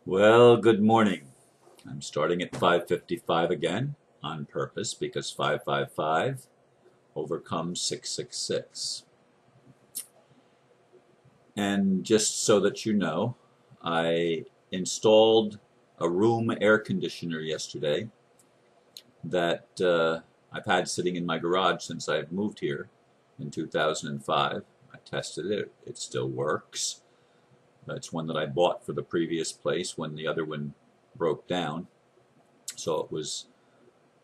Well, good morning. I'm starting at 5:55 again on purpose because 555 overcomes 666. And just so that you know, I installed a room air conditioner yesterday that I've had sitting in my garage since I've moved here in 2005. I tested it. It still works. It's one that I bought for the previous place when the other one broke down. So it was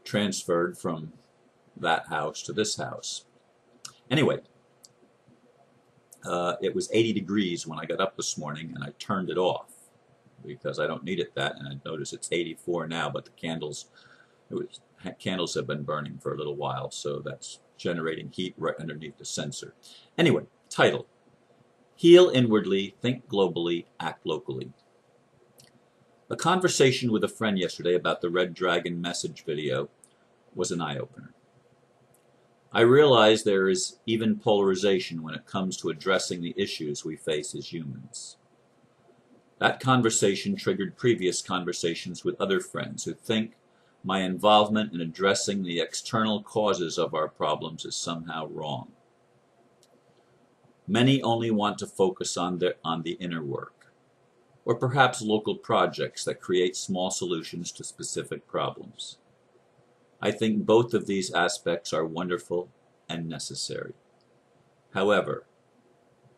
transferred from that house to this house. Anyway, it was 80 degrees when I got up this morning and I turned it off because I don't need it that, and I notice it's 84 now, but candles have been burning for a little while, so that's generating heat right underneath the sensor. Anyway, title: Heal inwardly, think globally, act locally. A conversation with a friend yesterday about the Red Dragon message video was an eye-opener. I realize there is even polarization when it comes to addressing the issues we face as humans. That conversation triggered previous conversations with other friends who think my involvement in addressing the external causes of our problems is somehow wrong. Many only want to focus on the inner work, or perhaps local projects that create small solutions to specific problems. I think both of these aspects are wonderful and necessary. However,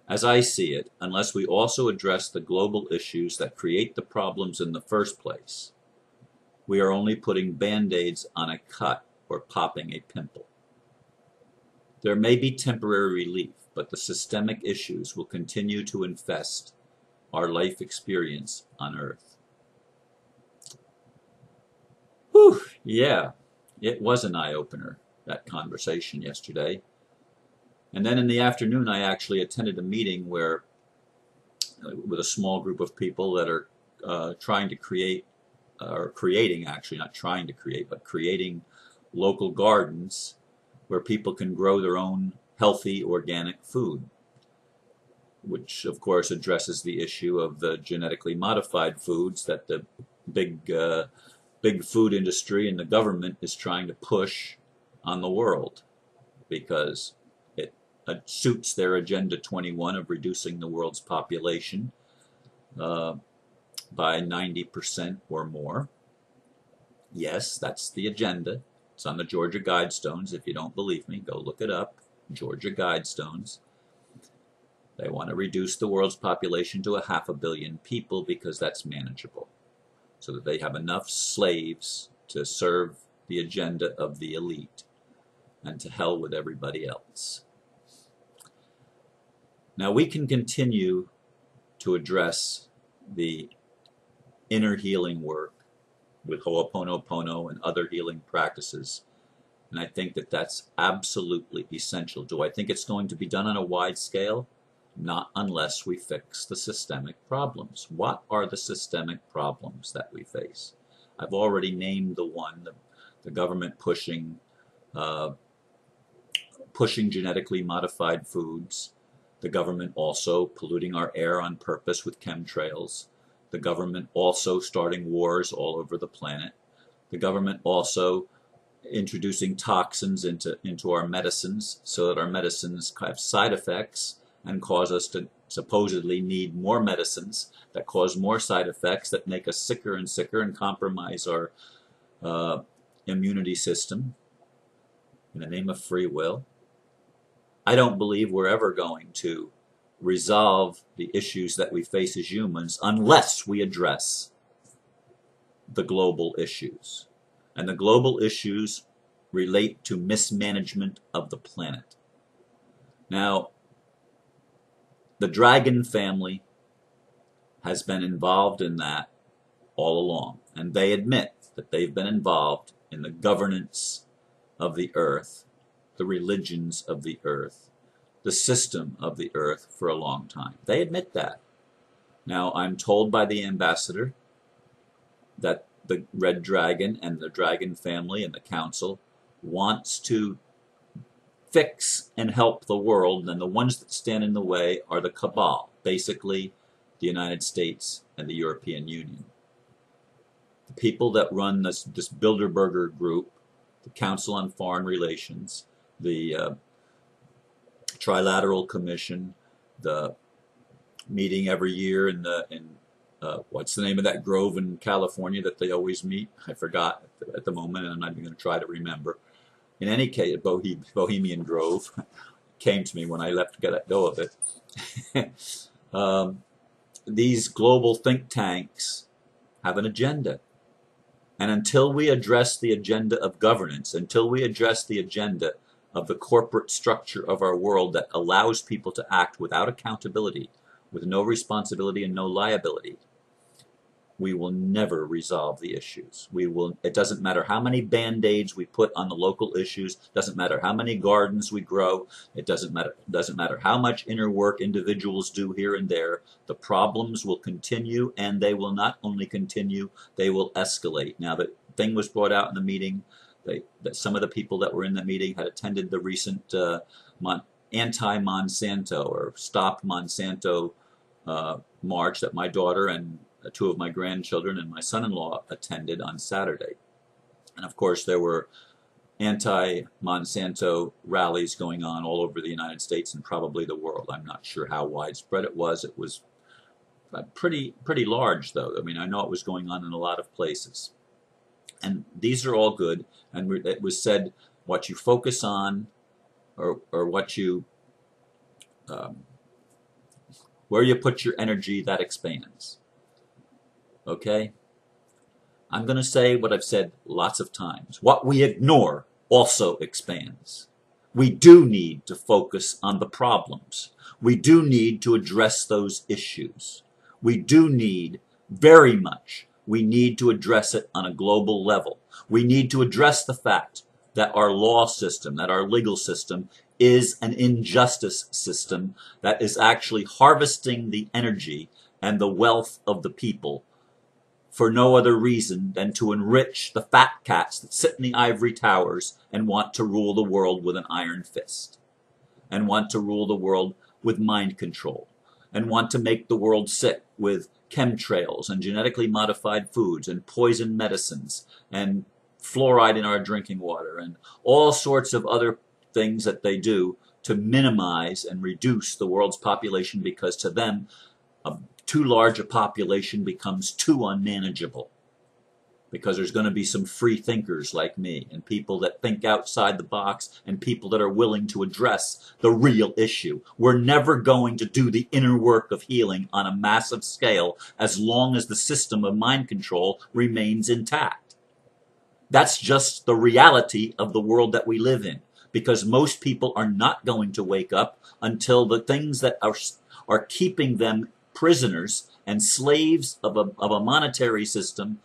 as I see it, unless we also address the global issues that create the problems in the first place, we are only putting band-aids on a cut or popping a pimple. There may be temporary relief, but the systemic issues will continue to infest our life experience on Earth. Whew, yeah. It was an eye-opener, that conversation yesterday. And then in the afternoon, I actually attended a meeting with a small group of people that are trying to create, or creating actually, not trying to create, but creating local gardens where people can grow their own healthy organic food, which of course addresses the issue of the genetically modified foods that the big food industry and the government is trying to push on the world because it suits their Agenda 21 of reducing the world's population by 90% or more. Yes, that's the agenda. It's on the Georgia Guidestones. If you don't believe me, go look it up. Georgia Guidestones. They want to reduce the world's population to 500 million people because that's manageable, so that they have enough slaves to serve the agenda of the elite, and to hell with everybody else. Now we can continue to address the inner healing work with Ho'oponopono and other healing practices, and I think that that's absolutely essential. Do I think it's going to be done on a wide scale? Not unless we fix the systemic problems. What are the systemic problems that we face? I've already named the one, the government pushing genetically modified foods, the government also polluting our air on purpose with chemtrails, the government also starting wars all over the planet, the government also introducing toxins into our medicines so that our medicines have side effects and cause us to supposedly need more medicines that cause more side effects that make us sicker and sicker and compromise our immunity system in the name of free will. I don't believe we're ever going to resolve the issues that we face as humans unless we address the global issues. And the global issues relate to mismanagement of the planet. Now, the dragon family has been involved in that all along, and they admit that they've been involved in the governance of the earth, the religions of the earth, the system of the earth for a long time. They admit that. Now, I'm told by the ambassador that the Red Dragon and the Dragon family and the council wants to fix and help the world, and the ones that stand in the way are the cabal, basically the United States and the European Union. The people that run this Bilderberger group, the Council on Foreign Relations, the Trilateral Commission, the meeting every year in what's the name of that grove in California that they always meet? I forgot at the moment, and I'm not even going to try to remember. In any case, Bohemian Grove came to me when I let go of it. These global think tanks have an agenda. And until we address the agenda of governance, until we address the agenda of the corporate structure of our world that allows people to act without accountability, with no responsibility and no liability, we will never resolve the issues. It doesn't matter how many band-aids we put on the local issues, doesn't matter how many gardens we grow, it doesn't matter how much inner work individuals do here and there, the problems will continue, and they will not only continue, they will escalate. Now, the thing was brought out in the meeting that some of the people that were in the meeting had attended the recent anti-Monsanto or Stop Monsanto march that my daughter and two of my grandchildren and my son-in-law attended on Saturday. And of course there were anti-Monsanto rallies going on all over the United States and probably the world. I'm not sure how widespread it was. It was pretty large though. I mean, I know it was going on in a lot of places. And these are all good. And it was said, what you focus on or what you where you put your energy, that expands. Okay? I'm going to say what I've said lots of times. What we ignore also expands. We do need to focus on the problems. We do need to address those issues. We do need, very much, we need to address it on a global level. We need to address the fact that our law system, that our legal system is an injustice system that is actually harvesting the energy and the wealth of the people for no other reason than to enrich the fat cats that sit in the ivory towers and want to rule the world with an iron fist, and want to rule the world with mind control, and want to make the world sick with chemtrails and genetically modified foods and poison medicines and fluoride in our drinking water and all sorts of other things that they do to minimize and reduce the world's population, because to them too large a population becomes too unmanageable, because there's going to be some free thinkers like me and people that think outside the box and people that are willing to address the real issue. We're never going to do the inner work of healing on a massive scale as long as the system of mind control remains intact. That's just the reality of the world that we live in, because most people are not going to wake up until the things that are keeping them prisoners and slaves of a monetary system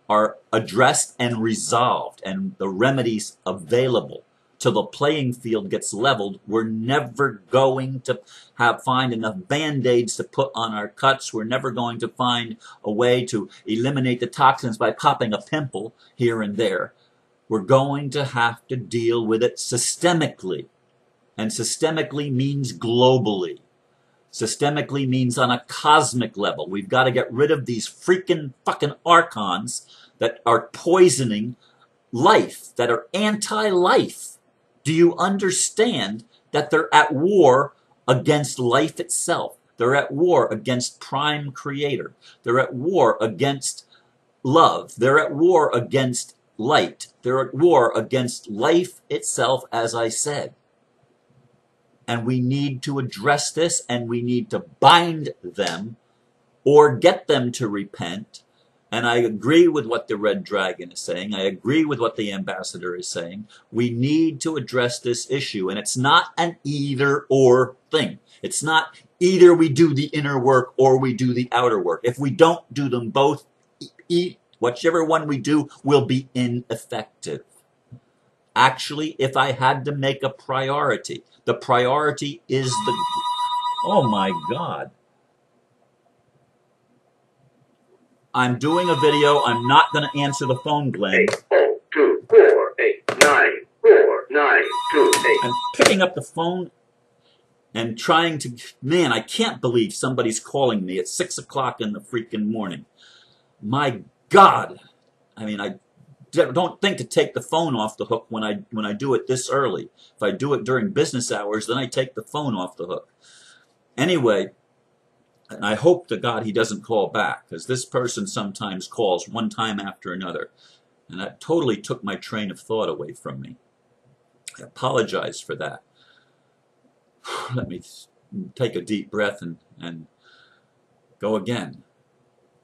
are addressed and resolved, and the remedies available till the playing field gets leveled. We're never going to find enough band-aids to put on our cuts. We're never going to find a way to eliminate the toxins by popping a pimple here and there. We're going to have to deal with it systemically, and systemically means globally. Systemically means on a cosmic level. We've got to get rid of these freaking fucking archons that are poisoning life, that are anti-life. Do you understand that they're at war against life itself? They're at war against Prime Creator. They're at war against love. They're at war against light. They're at war against life itself, as I said. And we need to address this, and we need to bind them or get them to repent. And I agree with what the Red Dragon is saying. I agree with what the ambassador is saying. We need to address this issue, and it's not an either-or thing. It's not either we do the inner work or we do the outer work. If we don't do them both, whichever one we do will be ineffective. Actually, if I had to make a priority, the priority is the... Oh my God. I'm doing a video. I'm not going to answer the phone, Glenn. 802489492. I'm picking up the phone and trying to, man, I can't believe somebody's calling me at 6 o'clock in the freaking morning. My God. I mean, I don't think to take the phone off the hook when I do it this early. If I do it during business hours, then I take the phone off the hook. Anyway, and I hope to God he doesn't call back, because this person sometimes calls one time after another, and that totally took my train of thought away from me. I apologize for that. Let me take a deep breath and go again.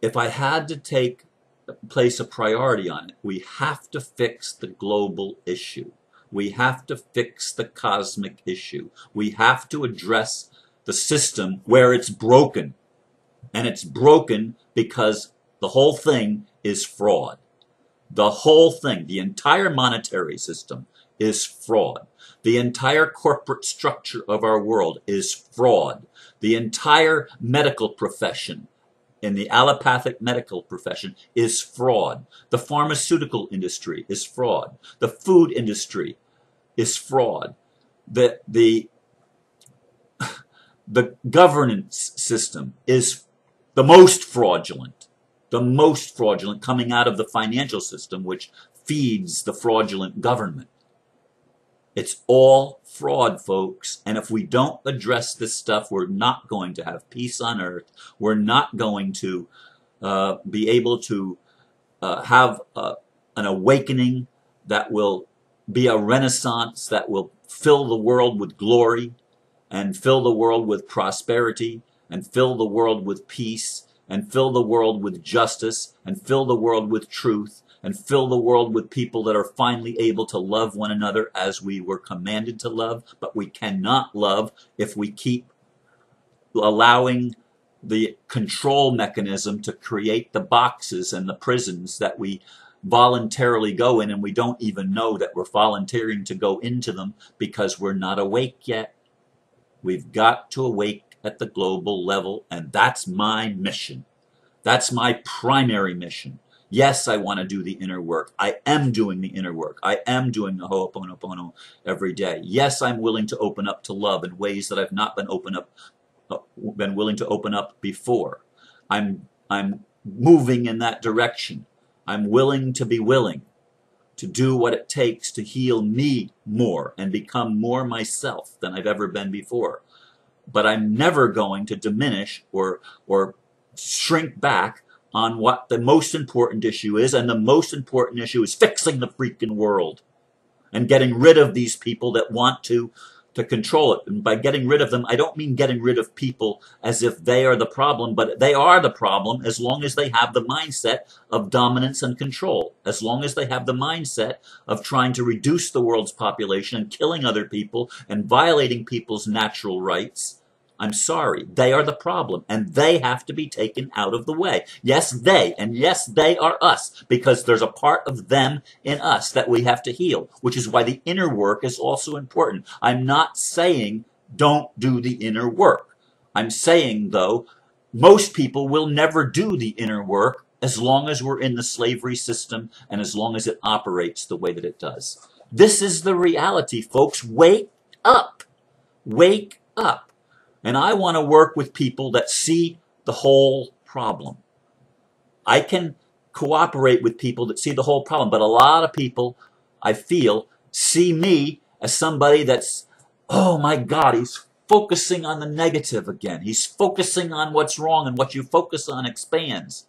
If I had to place a priority on it, we have to fix the global issue. We have to fix the cosmic issue. We have to address the system where it's broken. And it's broken because the whole thing is fraud. The whole thing, the entire monetary system is fraud. The entire corporate structure of our world is fraud. The entire medical profession, in the allopathic medical profession, is fraud. The pharmaceutical industry is fraud. The food industry is fraud. The governance system is the most fraudulent coming out of the financial system, which feeds the fraudulent government. It's all fraud, folks. And if we don't address this stuff, we're not going to have peace on earth. We're not going to be able to have an awakening that will be a renaissance, that will fill the world with glory and fill the world with prosperity and fill the world with peace and fill the world with justice and fill the world with truth and fill the world with people that are finally able to love one another as we were commanded to love. But we cannot love if we keep allowing the control mechanism to create the boxes and the prisons that we voluntarily go in, and we don't even know that we're volunteering to go into them because we're not awake yet. We've got to awake at the global level, and that's my mission. That's my primary mission. Yes, I want to do the inner work. I am doing the inner work. I am doing the Ho'oponopono every day. Yes, I'm willing to open up to love in ways that I've not been willing to open up before. I'm moving in that direction. I'm willing to be willing to do what it takes to heal me more and become more myself than I've ever been before. But I'm never going to diminish or shrink back on what the most important issue is, and the most important issue is fixing the freaking world and getting rid of these people that want to control it. And by getting rid of them, I don't mean getting rid of people as if they are the problem, but they are the problem as long as they have the mindset of dominance and control, as long as they have the mindset of trying to reduce the world's population and killing other people and violating people's natural rights. I'm sorry, they are the problem, and they have to be taken out of the way. Yes, they, and yes, they are us, because there's a part of them in us that we have to heal, which is why the inner work is also important. I'm not saying don't do the inner work. I'm saying, though, most people will never do the inner work as long as we're in the slavery system and as long as it operates the way that it does. This is the reality, folks. Wake up. Wake up. And I want to work with people that see the whole problem. I can cooperate with people that see the whole problem, but a lot of people, I feel, see me as somebody that's, oh my God, he's focusing on the negative again. He's focusing on what's wrong, and what you focus on expands.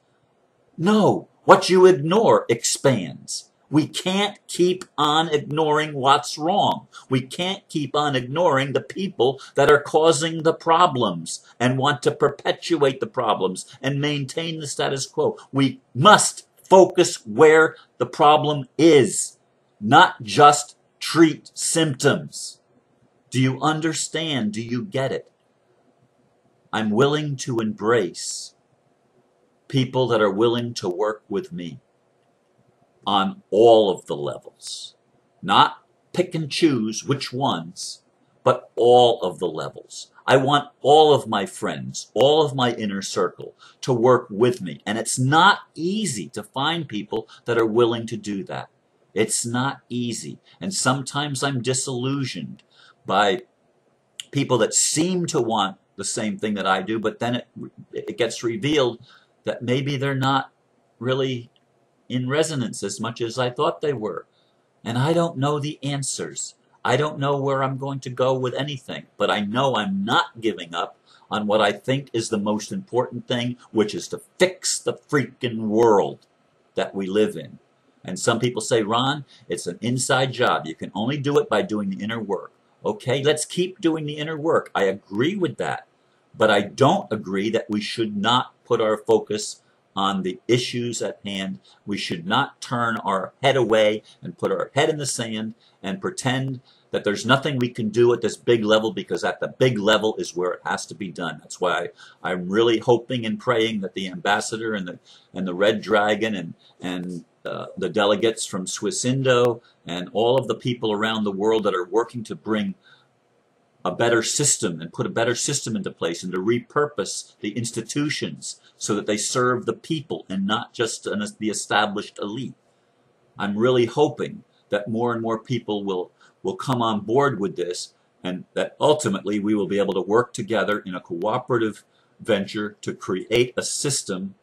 No, what you ignore expands. We can't keep on ignoring what's wrong. We can't keep on ignoring the people that are causing the problems and want to perpetuate the problems and maintain the status quo. We must focus where the problem is, not just treat symptoms. Do you understand? Do you get it? I'm willing to embrace people that are willing to work with me on all of the levels. Not pick and choose which ones, but all of the levels. I want all of my friends, all of my inner circle to work with me. And it's not easy to find people that are willing to do that. It's not easy. And sometimes I'm disillusioned by people that seem to want the same thing that I do, but then it gets revealed that maybe they're not really in resonance as much as I thought they were. And I don't know the answers. I don't know where I'm going to go with anything, but I know I'm not giving up on what I think is the most important thing, which is to fix the freaking world that we live in. And some people say, Ron, it's an inside job. You can only do it by doing the inner work. Okay, let's keep doing the inner work. I agree with that. But I don't agree that we should not put our focus on the issues at hand. We should not turn our head away and put our head in the sand and pretend that there's nothing we can do at this big level, because at the big level is where it has to be done. That's why I'm really hoping and praying that the ambassador and the Red Dragon and the delegates from Swiss Indo and all of the people around the world that are working to bring a better system and put a better system into place and to repurpose the institutions so that they serve the people and not just the established elite. I'm really hoping that more and more people will come on board with this, and that ultimately we will be able to work together in a cooperative venture to create a system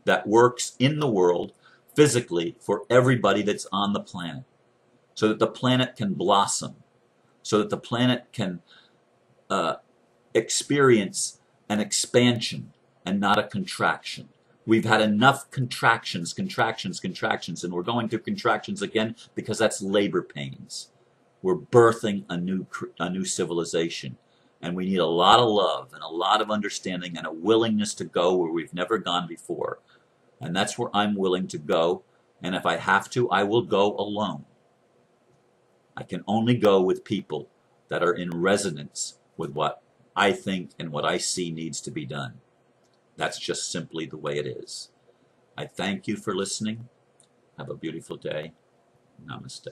that works in the world physically for everybody that's on the planet, so that the planet can blossom, so that the planet can experience an expansion and not a contraction. We've had enough contractions, and we're going through contractions again because that's labor pains. We're birthing a new civilization, and we need a lot of love and a lot of understanding and a willingness to go where we've never gone before. And that's where I'm willing to go, and if I have to, I will go alone. I can only go with people that are in resonance with what I think and what I see needs to be done. That's just simply the way it is. I thank you for listening. Have a beautiful day. Namaste.